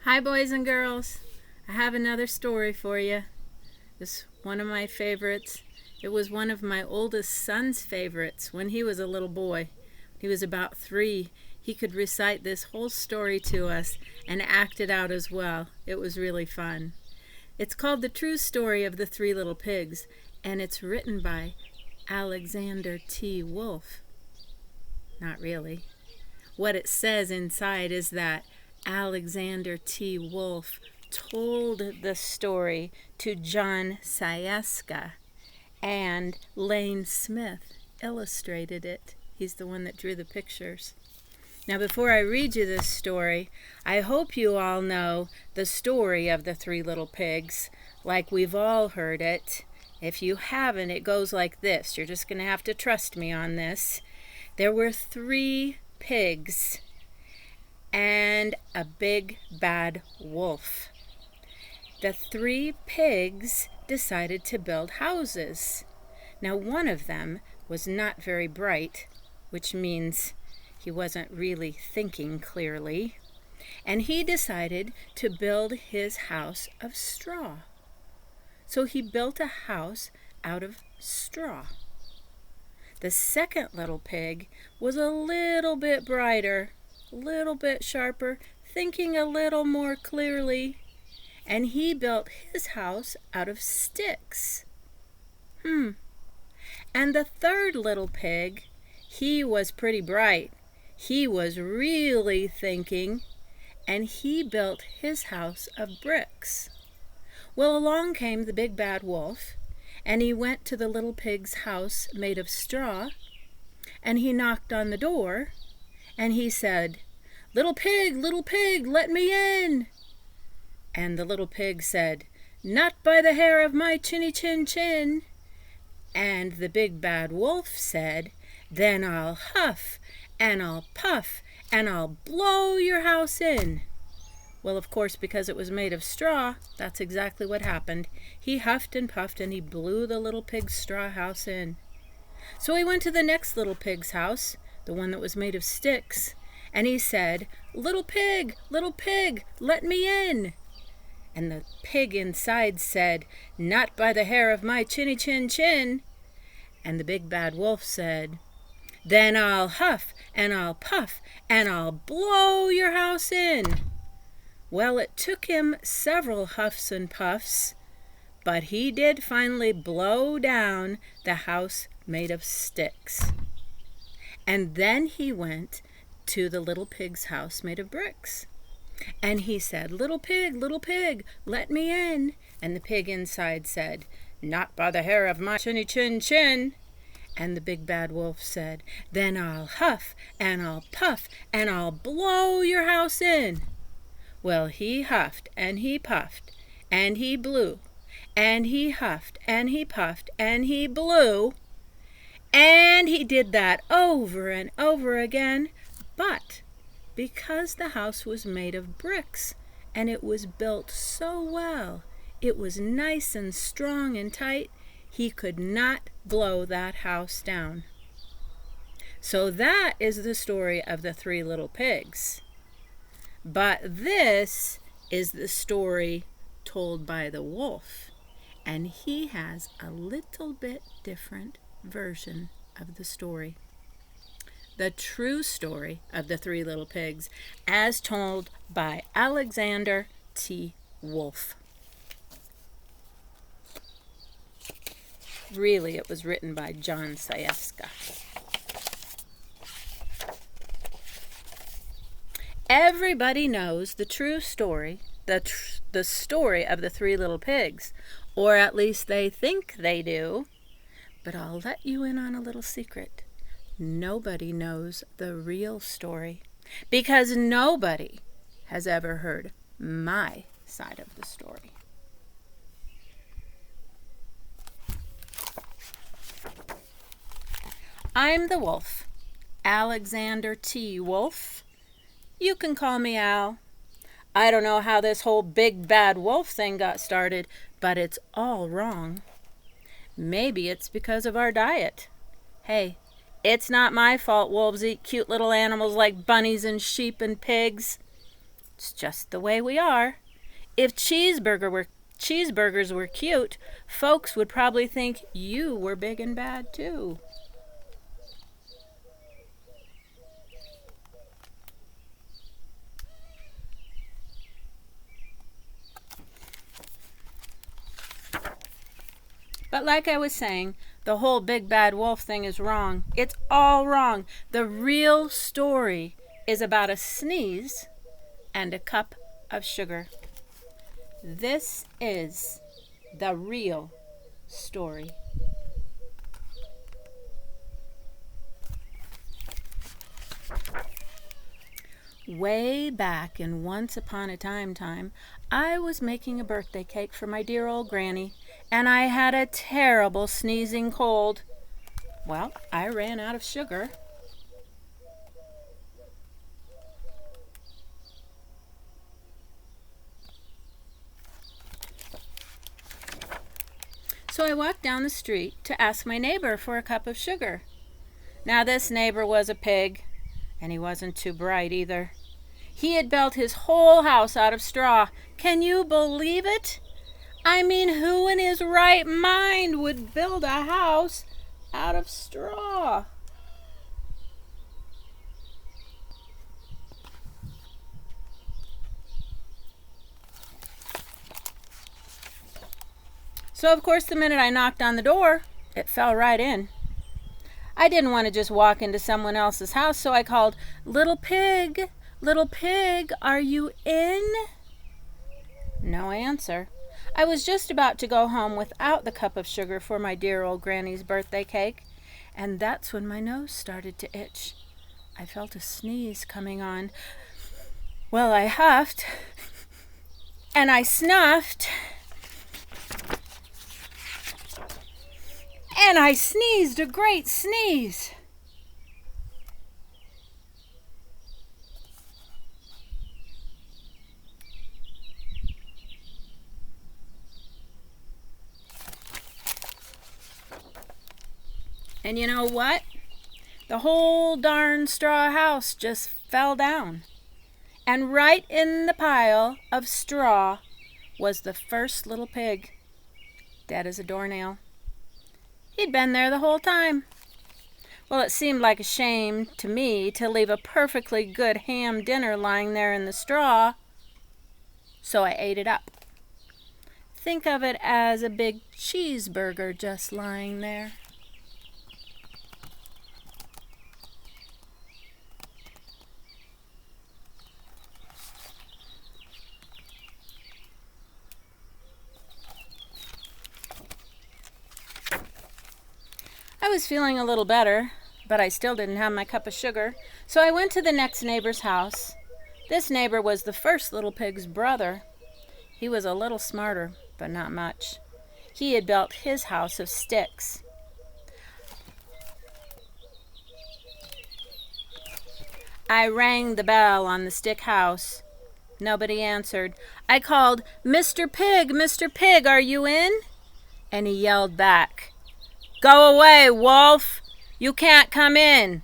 Hi, boys and girls. I have another story for you. It's one of my favorites. It was one of my oldest son's favorites when he was a little boy. He was about 3. He could recite this whole story to us and act it out as well. It was really fun. It's called The True Story of the Three Little Pigs, and it's written by Alexander T. Wolf. Not really. What it says inside is that Alexander T. Wolf told the story to John Scieszka, and Lane Smith illustrated it. He's the one that drew the pictures. Now, before I read you this story, I hope you all know the story of the Three Little Pigs, like we've all heard it. If you haven't, it goes like this. You're just going to have to trust me on this. There were 3 pigs and a big bad wolf. The 3 pigs decided to build houses. Now, one of them was not very bright, which means he wasn't really thinking clearly, and he decided to build his house of straw. So he built a house out of straw. The second little pig was a little bit brighter, a little bit sharper, thinking a little more clearly, and he built his house out of sticks. And the third little pig, he was pretty bright. He was really thinking, and he built his house of bricks. Well, along came the big bad wolf, and he went to the little pig's house made of straw, and he knocked on the door, and he said, little pig, let me in." And the little pig said, "Not by the hair of my chinny chin chin." And the big bad wolf said, "Then I'll huff, and I'll puff, and I'll blow your house in." Well, of course, because it was made of straw, that's exactly what happened. He huffed and puffed, and he blew the little pig's straw house in. So he went to the next little pig's house, the one that was made of sticks, and he said, little pig, let me in." And the pig inside said, "Not by the hair of my chinny chin chin." And the big bad wolf said, "Then I'll huff, and I'll puff, and I'll blow your house in." Well, it took him several huffs and puffs, but he did finally blow down the house made of sticks. And then he went to the little pig's house made of bricks. And he said, little pig, let me in." And the pig inside said, "Not by the hair of my chinny chin chin." And the big bad wolf said, "Then I'll huff, and I'll puff, and I'll blow your house in." Well, he huffed, and he puffed, and he blew, and he huffed, and he puffed, and he blew, and he did that over and over again. But because the house was made of bricks, and it was built so well, it was nice and strong and tight, he could not blow that house down. So that is the story of the 3 little pigs. But this is the story told by the wolf, and he has a little bit different version of the story. The true story of the 3 little pigs, as told by Alexander T. Wolf. Really, it was written by John Scieszka. Everybody knows the true story, the story of the 3 little pigs, or at least they think they do. But I'll let you in on a little secret. Nobody knows the real story, because nobody has ever heard my side of the story. I'm the wolf, Alexander T. Wolf. You can call me Al. I don't know how this whole big bad wolf thing got started, but it's all wrong. Maybe it's because of our diet. Hey, it's not my fault wolves eat cute little animals like bunnies and sheep and pigs. It's just the way we are. If cheeseburgers were cute, folks would probably think you were big and bad too. But like I was saying, the whole big bad wolf thing is wrong. It's all wrong. The real story is about a sneeze and a cup of sugar. This is the real story. Way back in Once Upon a Time, I was making a birthday cake for my dear old granny, and I had a terrible sneezing cold. Well, I ran out of sugar. So I walked down the street to ask my neighbor for a cup of sugar. Now this neighbor was a pig, and he wasn't too bright either. He had built his whole house out of straw. Can you believe it? I mean, who in his right mind would build a house out of straw? So, of course, the minute I knocked on the door, it fell right in. I didn't want to just walk into someone else's house, so I called, "Little pig, little pig, are you in?" No answer. I was just about to go home without the cup of sugar for my dear old granny's birthday cake, and that's when my nose started to itch. I felt a sneeze coming on. Well, I huffed, and I snuffed, and I sneezed a great sneeze. And you know what? The whole darn straw house just fell down. And right in the pile of straw was the first little pig, dead as a doornail. He'd been there the whole time. Well, it seemed like a shame to me to leave a perfectly good ham dinner lying there in the straw, so I ate it up. Think of it as a big cheeseburger just lying there. I was feeling a little better, but I still didn't have my cup of sugar, so I went to the next neighbor's house. This neighbor was the first little pig's brother. He was a little smarter, but not much. He had built his house of sticks. I rang the bell on the stick house. Nobody answered. I called, "Mr. Pig, are you in?" And he yelled back, "Go away, wolf! You can't come in.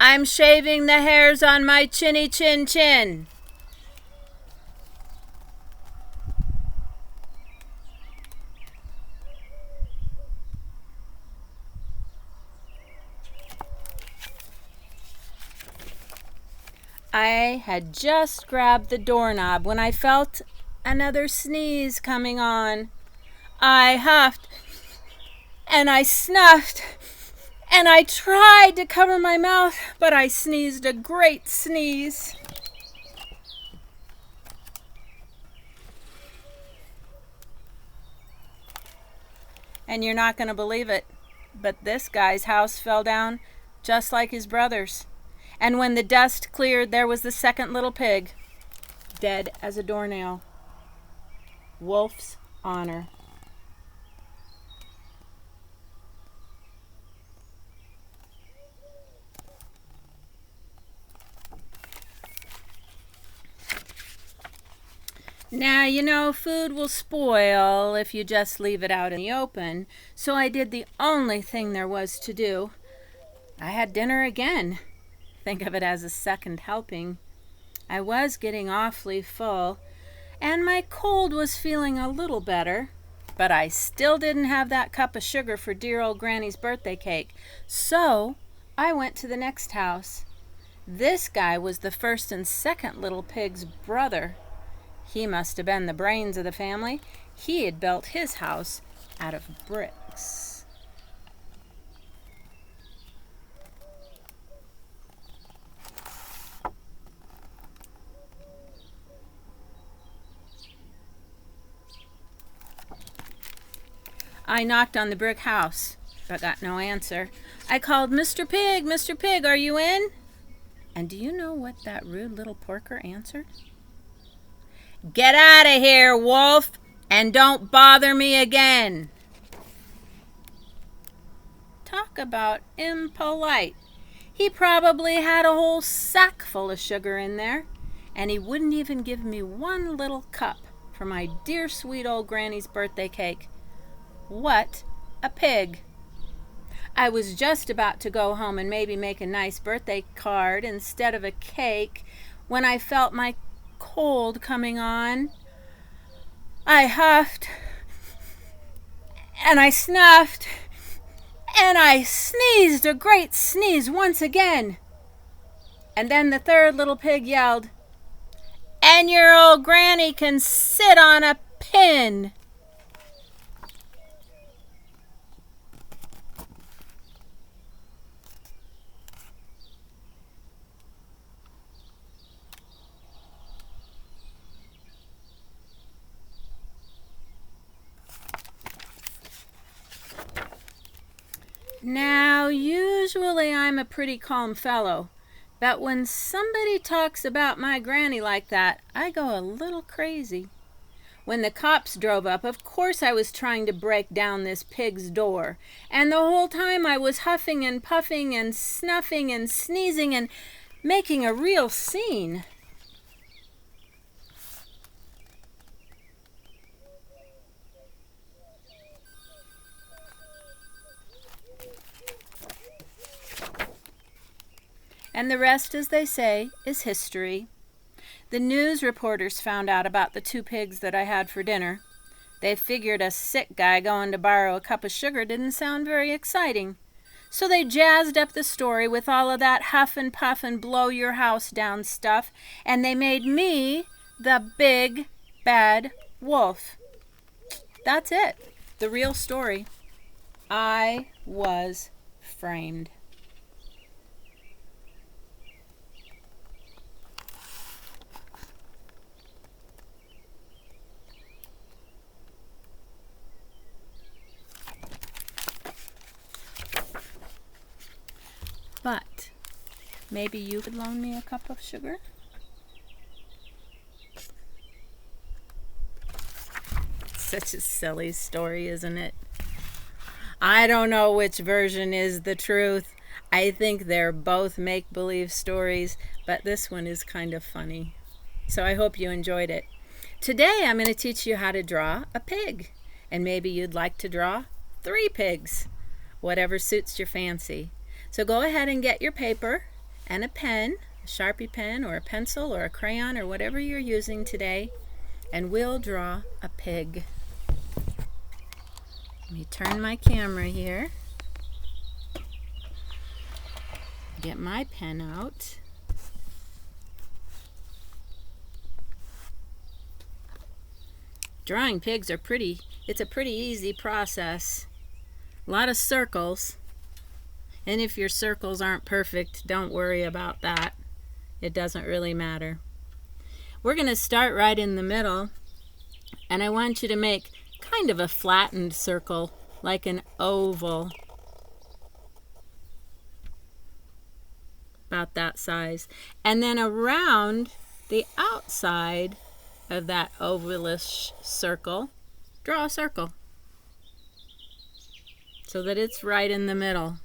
I'm shaving the hairs on my chinny chin chin." I had just grabbed the doorknob when I felt another sneeze coming on. I huffed, and I snuffed, and I tried to cover my mouth, but I sneezed a great sneeze. And you're not going to believe it, but this guy's house fell down just like his brother's. And when the dust cleared, there was the second little pig, dead as a doornail. Wolf's honor. Now, you know, food will spoil if you just leave it out in the open, so I did the only thing there was to do. I had dinner again. Think of it as a second helping. I was getting awfully full, and my cold was feeling a little better, but I still didn't have that cup of sugar for dear old Granny's birthday cake. So I went to the next house. This guy was the first and second little pig's brother. He must have been the brains of the family. He had built his house out of bricks. I knocked on the brick house, but got no answer. I called, Mr. Pig, Mr. Pig, are you in? And do you know what that rude little porker answered? Get out of here, wolf, and don't bother me again. Talk about impolite. He probably had a whole sack full of sugar in there, and he wouldn't even give me one little cup for my dear sweet old Granny's birthday cake. What a pig. I was just about to go home and maybe make a nice birthday card instead of a cake when I felt my cold coming on. I huffed, and I snuffed, and I sneezed a great sneeze once again. And then the third little pig yelled, and your old Granny can sit on a pin. Now, usually I'm a pretty calm fellow, but when somebody talks about my Granny like that, I go a little crazy. When the cops drove up, of course I was trying to break down this pig's door, and the whole time I was huffing and puffing and snuffing and sneezing and making a real scene. And the rest, as they say, is history. The news reporters found out about the two pigs that I had for dinner. They figured a sick guy going to borrow a cup of sugar didn't sound very exciting. So they jazzed up the story with all of that huff and puff and blow your house down stuff, and they made me the big bad wolf. That's it. The real story. I was framed. But maybe you could loan me a cup of sugar? Such a silly story, isn't it? I don't know which version is the truth. I think they're both make-believe stories, but this one is kind of funny. So I hope you enjoyed it. Today I'm going to teach you how to draw a pig. And maybe you'd like to draw 3 pigs. Whatever suits your fancy. So go ahead and get your paper and a pen, a Sharpie pen or a pencil or a crayon or whatever you're using today, and we'll draw a pig. Let me turn my camera here. Get my pen out. Drawing pigs it's a pretty easy process. A lot of circles. And if your circles aren't perfect, don't worry about that. It doesn't really matter. We're going to start right in the middle, and I want you to make kind of a flattened circle, like an oval. About that size. And then around the outside of that ovalish circle, draw a circle so that it's right in the middle.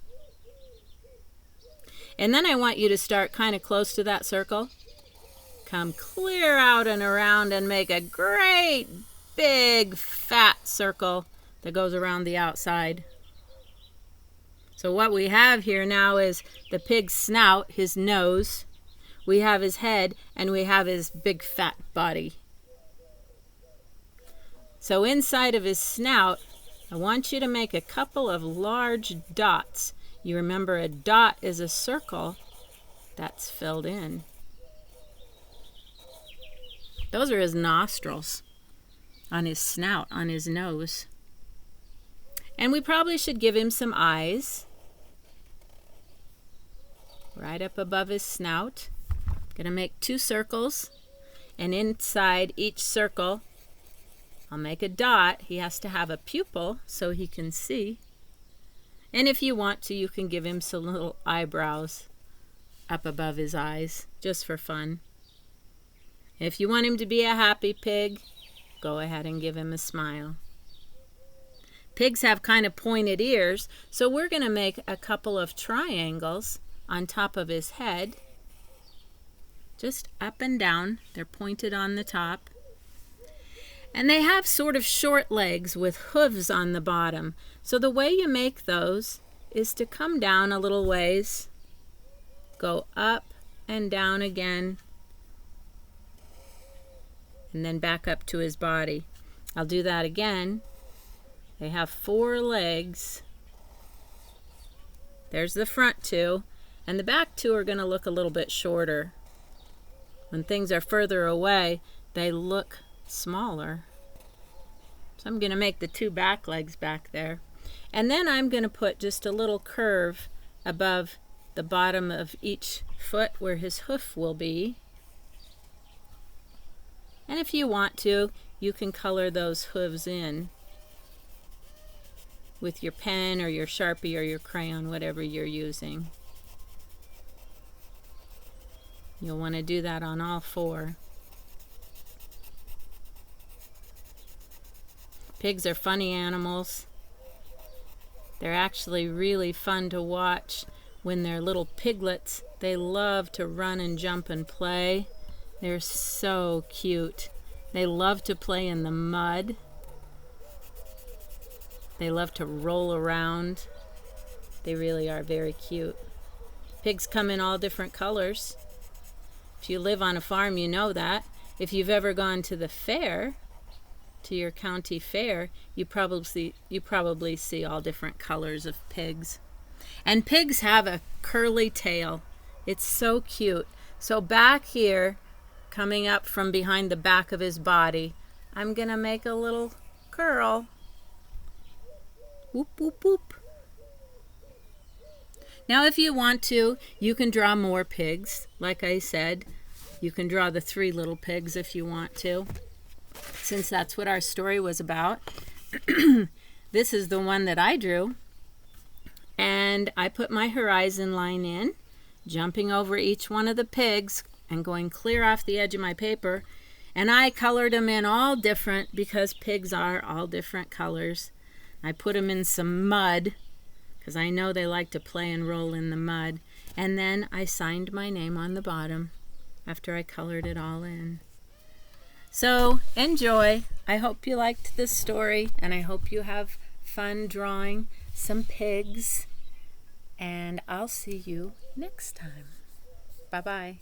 And then I want you to start kind of close to that circle. Come clear out and around and make a great big fat circle that goes around the outside. So what we have here now is the pig's snout, his nose. we have his head, and we have his big fat body. So inside of his snout, I want you to make a couple of large dots. You remember a dot is a circle that's filled in. Those are his nostrils on his snout, on his nose. And we probably should give him some eyes right up above his snout. Gonna make 2 circles, and inside each circle I'll make a dot. He has to have a pupil so he can see. And if you want to, you can give him some little eyebrows up above his eyes, just for fun. If you want him to be a happy pig, go ahead and give him a smile. Pigs have kind of pointed ears, so we're going to make a couple of triangles on top of his head. Just up and down. They're pointed on the top. And they have sort of short legs with hooves on the bottom. So the way you make those is to come down a little ways, go up and down again, and then back up to his body. I'll do that again. They have 4 legs. There's the front 2, and the back 2 are going to look a little bit shorter. When things are further away, they look smaller. So I'm going to make the 2 back legs back there. And then I'm going to put just a little curve above the bottom of each foot where his hoof will be. And if you want to, you can color those hooves in with your pen or your Sharpie or your crayon, whatever you're using. You'll want to do that on all 4. Pigs are funny animals. They're actually really fun to watch when they're little piglets. They love to run and jump and play. They're so cute. They love to play in the mud. They love to roll around. They really are very cute. Pigs come in all different colors. If you live on a farm, you know that. If you've ever gone to the fair, to your county fair, you probably see all different colors of pigs. And pigs have a curly tail. It's so cute. So back here, coming up from behind the back of his body, I'm going to make a little curl. Whoop, whoop, whoop. Now if you want to, you can draw more pigs. Like I said, you can draw the 3 little pigs if you want to, since that's what our story was about. This is the one that I drew. And I put my horizon line in, jumping over each one of the pigs and going clear off the edge of my paper. And I colored them in all different because pigs are all different colors. I put them in some mud because I know they like to play and roll in the mud. And then I signed my name on the bottom after I colored it all in. So enjoy. I hope you liked this story, and I hope you have fun drawing some pigs. And I'll see you next time. Bye-bye.